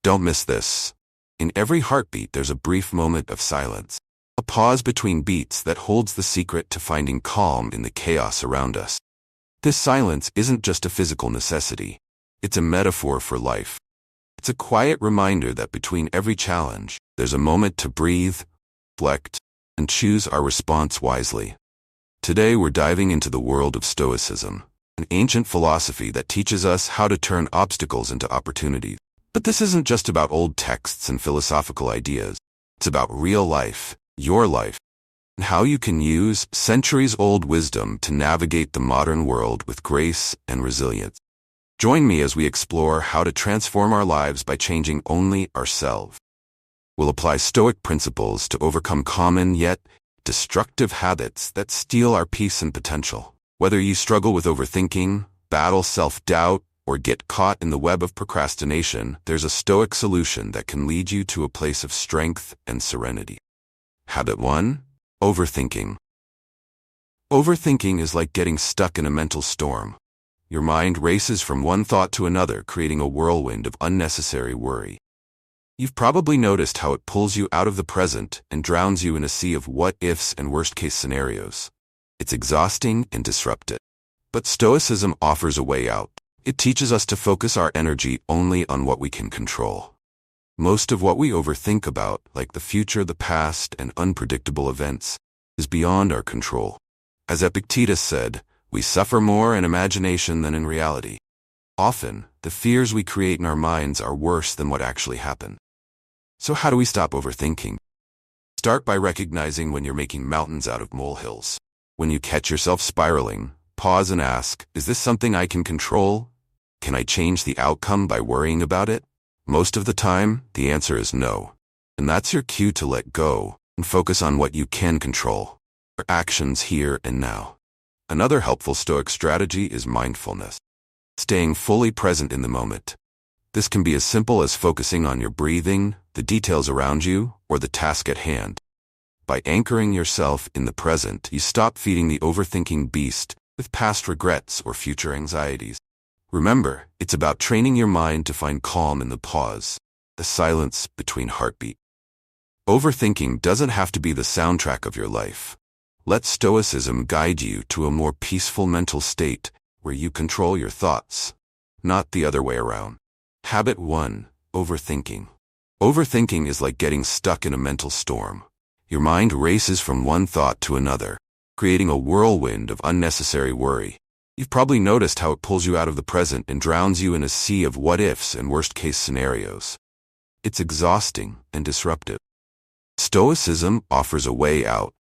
Don't miss this. In every heartbeat, there's a brief moment of silence, a pause between beats that holds the secret to finding calm in the chaos around us. This silence isn't just a physical necessity. It's a metaphor for life. It's a quiet reminder that between every challenge, there's a moment to breathe, reflect, and choose our response wisely. Today, we're diving into the world of Stoicism, an ancient philosophy that teaches us how to turn obstacles into opportunities. But this isn't just about old texts and philosophical ideas. It's about real life, your life, and how you can use centuries-old wisdom to navigate the modern world with grace and resilience. Join me as we explore how to transform our lives by changing only ourselves. We'll apply Stoic principles to overcome common yet destructive habits that steal our peace and potential. Whether you struggle with overthinking, battle self-doubt, or get caught in the web of procrastination, there's a Stoic solution that can lead you to a place of strength and serenity. Habit 1. Overthinking. Overthinking is like getting stuck in a mental storm. Your mind races from one thought to another, creating a whirlwind of unnecessary worry. You've probably noticed how it pulls you out of the present and drowns you in a sea of what-ifs and worst-case scenarios. It's exhausting and disruptive. But Stoicism offers a way out. It teaches us to focus our energy only on what we can control. Most of what we overthink about, like the future, the past, and unpredictable events, is beyond our control. As Epictetus said, we suffer more in imagination than in reality. Often, the fears we create in our minds are worse than what actually happened. So how do we stop overthinking? Start by recognizing when you're making mountains out of molehills. When you catch yourself spiraling, pause and ask, is this something I can control? Can I change the outcome by worrying about it? Most of the time, the answer is no. And that's your cue to let go and focus on what you can control, your actions here and now. Another helpful Stoic strategy is mindfulness, staying fully present in the moment. This can be as simple as focusing on your breathing, the details around you, or the task at hand. By anchoring yourself in the present, you stop feeding the overthinking beast with past regrets or future anxieties. Remember, it's about training your mind to find calm in the pause, the silence between heartbeats. Overthinking doesn't have to be the soundtrack of your life. Let Stoicism guide you to a more peaceful mental state where you control your thoughts, not the other way around. Habit 1. Overthinking. Overthinking is like getting stuck in a mental storm. Your mind races from one thought to another, creating a whirlwind of unnecessary worry. You've probably noticed how it pulls you out of the present and drowns you in a sea of what-ifs and worst-case scenarios. It's exhausting and disruptive. Stoicism offers a way out.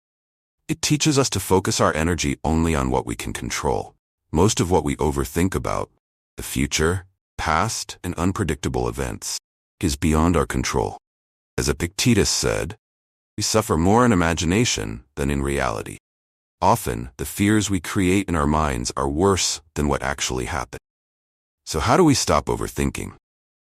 It teaches us to focus our energy only on what we can control. Most of what we overthink about, the future, past, and unpredictable events, is beyond our control. As Epictetus said, we suffer more in imagination than in reality. Often, the fears we create in our minds are worse than what actually happened. So how do we stop overthinking?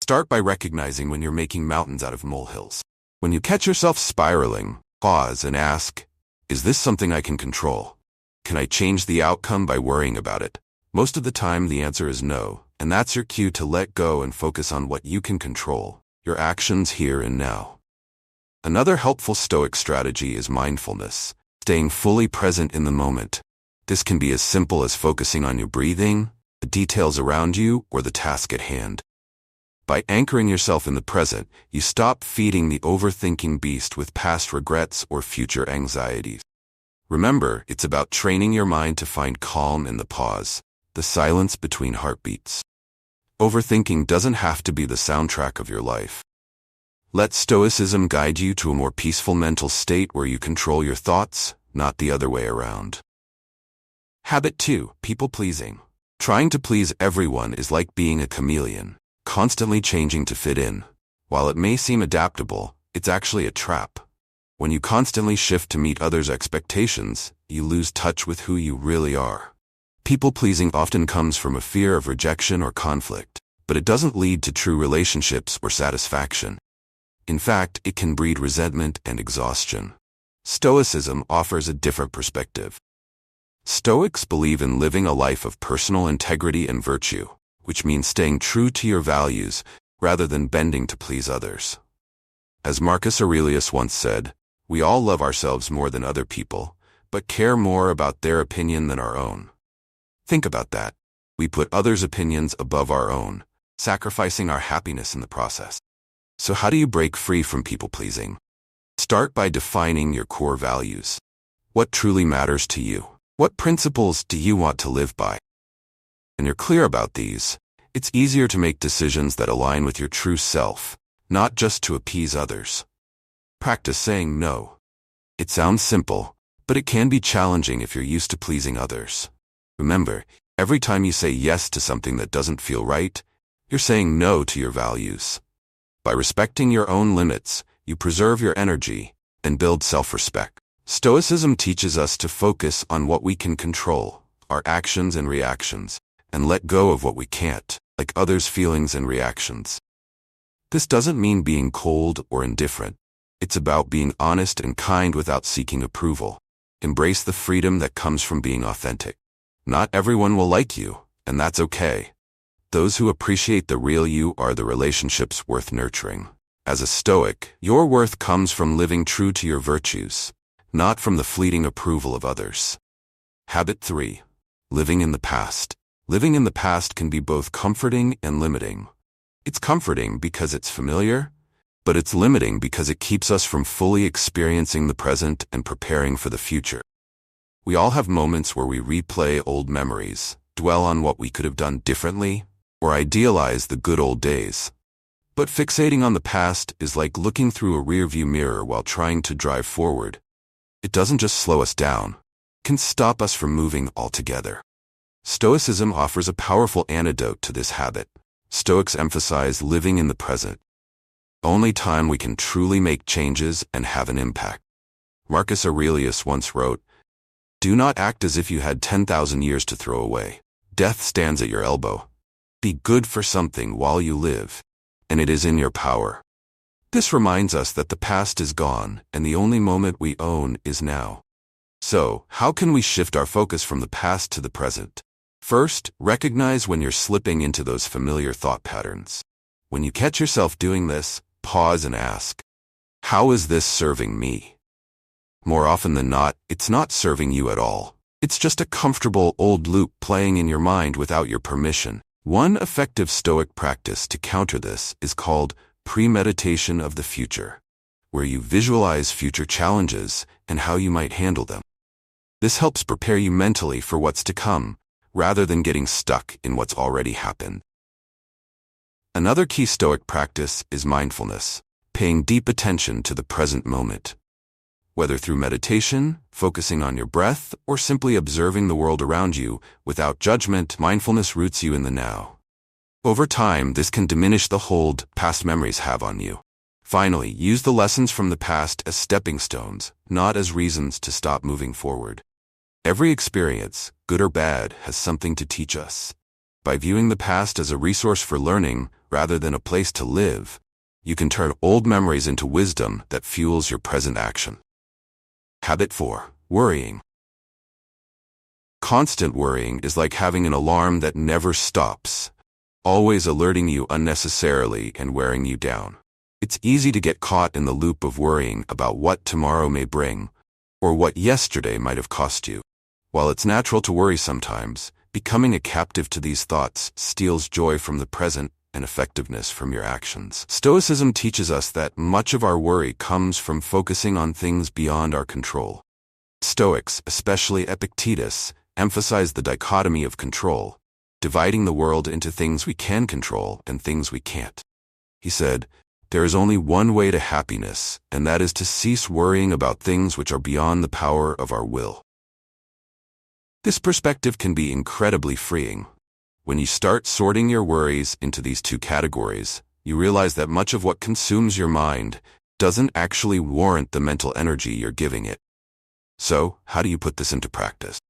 Start by recognizing when you're making mountains out of molehills. When you catch yourself spiraling, pause and ask, is this something I can control? Can I change the outcome by worrying about it? Most of the time, the answer is no, and that's your cue to let go and focus on what you can control, your actions here and now. Another helpful Stoic strategy is mindfulness, staying fully present in the moment. This can be as simple as focusing on your breathing, the details around you, or the task at hand. By anchoring yourself in the present, you stop feeding the overthinking beast with past regrets or future anxieties. Remember, it's about training your mind to find calm in the pause, the silence between heartbeats. Overthinking doesn't have to be the soundtrack of your life. Let Stoicism guide you to a more peaceful mental state where you control your thoughts, not the other way around. Habit 2. People-pleasing. Trying to please everyone is like being a chameleon, constantly changing to fit in. While it may seem adaptable, it's actually a trap. When you constantly shift to meet others' expectations, you lose touch with who you really are. People-pleasing often comes from a fear of rejection or conflict, but it doesn't lead to true relationships or satisfaction. In fact, it can breed resentment and exhaustion. Stoicism offers a different perspective. Stoics believe in living a life of personal integrity and virtue, which means staying true to your values, rather than bending to please others. As Marcus Aurelius once said, we all love ourselves more than other people, but care more about their opinion than our own. Think about that. We put others' opinions above our own, sacrificing our happiness in the process. So how do you break free from people-pleasing? Start by defining your core values. What truly matters to you? What principles do you want to live by? When you're clear about these, it's easier to make decisions that align with your true self, not just to appease others. Practice saying no. It sounds simple, but it can be challenging if you're used to pleasing others. Remember, every time you say yes to something that doesn't feel right, you're saying no to your values. By respecting your own limits, you preserve your energy and build self-respect. Stoicism teaches us to focus on what we can control, our actions and reactions, and let go of what we can't, like others' feelings and reactions. This doesn't mean being cold or indifferent. It's about being honest and kind without seeking approval. Embrace the freedom that comes from being authentic. Not everyone will like you, and that's okay. Those who appreciate the real you are the relationships worth nurturing. As a Stoic, your worth comes from living true to your virtues, not from the fleeting approval of others. Habit 3. Living in the past. Living in the past can be both comforting and limiting. It's comforting because it's familiar, but it's limiting because it keeps us from fully experiencing the present and preparing for the future. We all have moments where we replay old memories, dwell on what we could have done differently, or idealize the good old days. But fixating on the past is like looking through a rearview mirror while trying to drive forward. It doesn't just slow us down, it can stop us from moving altogether. Stoicism offers a powerful antidote to this habit. Stoics emphasize living in the present. Only time we can truly make changes and have an impact. Marcus Aurelius once wrote, "Do not act as if you had 10,000 years to throw away. Death stands at your elbow. Be good for something while you live, and it is in your power." This reminds us that the past is gone, and the only moment we own is now. So, how can we shift our focus from the past to the present? First, recognize when you're slipping into those familiar thought patterns. When you catch yourself doing this, pause and ask, how is this serving me? More often than not, it's not serving you at all. It's just a comfortable old loop playing in your mind without your permission. One effective Stoic practice to counter this is called premeditation of the future, where you visualize future challenges and how you might handle them. This helps prepare you mentally for what's to come, rather than getting stuck in what's already happened. Another key Stoic practice is mindfulness, paying deep attention to the present moment. Whether through meditation, focusing on your breath, or simply observing the world around you without judgment, mindfulness roots you in the now. Over time, this can diminish the hold past memories have on you. Finally, use the lessons from the past as stepping stones, not as reasons to stop moving forward. Every experience, good or bad, has something to teach us. By viewing the past as a resource for learning rather than a place to live, you can turn old memories into wisdom that fuels your present action. Habit 4. Worrying. Constant worrying is like having an alarm that never stops, always alerting you unnecessarily and wearing you down. It's easy to get caught in the loop of worrying about what tomorrow may bring, or what yesterday might have cost you. While it's natural to worry sometimes, becoming a captive to these thoughts steals joy from the present and effectiveness from your actions. Stoicism teaches us that much of our worry comes from focusing on things beyond our control. Stoics, especially Epictetus, emphasize the dichotomy of control, dividing the world into things we can control and things we can't. He said, "There is only one way to happiness, and that is to cease worrying about things which are beyond the power of our will." This perspective can be incredibly freeing. When you start sorting your worries into these two categories, you realize that much of what consumes your mind doesn't actually warrant the mental energy you're giving it. So, how do you put this into practice?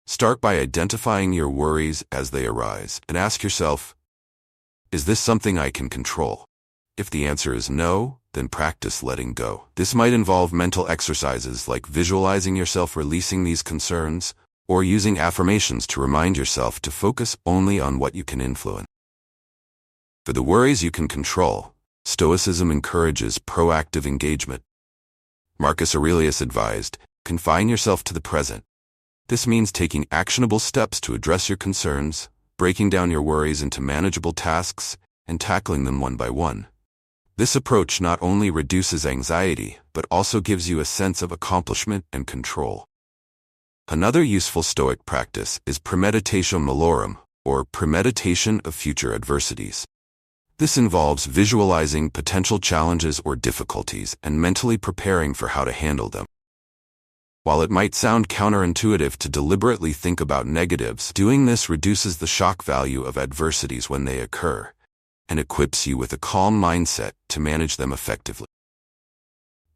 Start by identifying your worries as they arise and ask yourself, is this something I can control? If the answer is no, then practice letting go. This might involve mental exercises like visualizing yourself releasing these concerns, or using affirmations to remind yourself to focus only on what you can influence. For the worries you can control, Stoicism encourages proactive engagement. Marcus Aurelius advised, confine yourself to the present. This means taking actionable steps to address your concerns, breaking down your worries into manageable tasks, and tackling them one by one. This approach not only reduces anxiety, but also gives you a sense of accomplishment and control. Another useful Stoic practice is premeditatio malorum, or premeditation of future adversities. This involves visualizing potential challenges or difficulties and mentally preparing for how to handle them. While it might sound counterintuitive to deliberately think about negatives, doing this reduces the shock value of adversities when they occur, and equips you with a calm mindset to manage them effectively.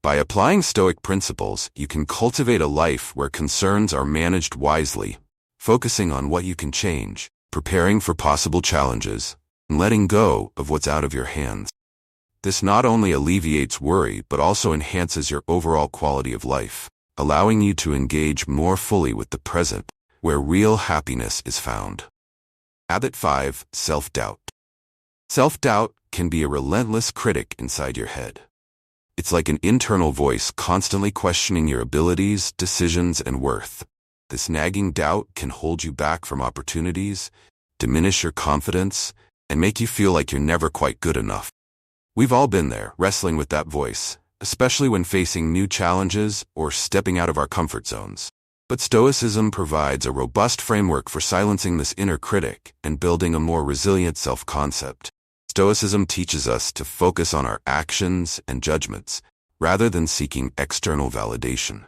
By applying Stoic principles, you can cultivate a life where concerns are managed wisely, focusing on what you can change, preparing for possible challenges, and letting go of what's out of your hands. This not only alleviates worry but also enhances your overall quality of life, allowing you to engage more fully with the present, where real happiness is found. Habit 5. Self-doubt. Self-doubt can be a relentless critic inside your head. It's like an internal voice constantly questioning your abilities, decisions, and worth. This nagging doubt can hold you back from opportunities, diminish your confidence, and make you feel like you're never quite good enough. We've all been there, wrestling with that voice, especially when facing new challenges or stepping out of our comfort zones. But Stoicism provides a robust framework for silencing this inner critic and building a more resilient self-concept. Stoicism teaches us to focus on our actions and judgments, rather than seeking external validation.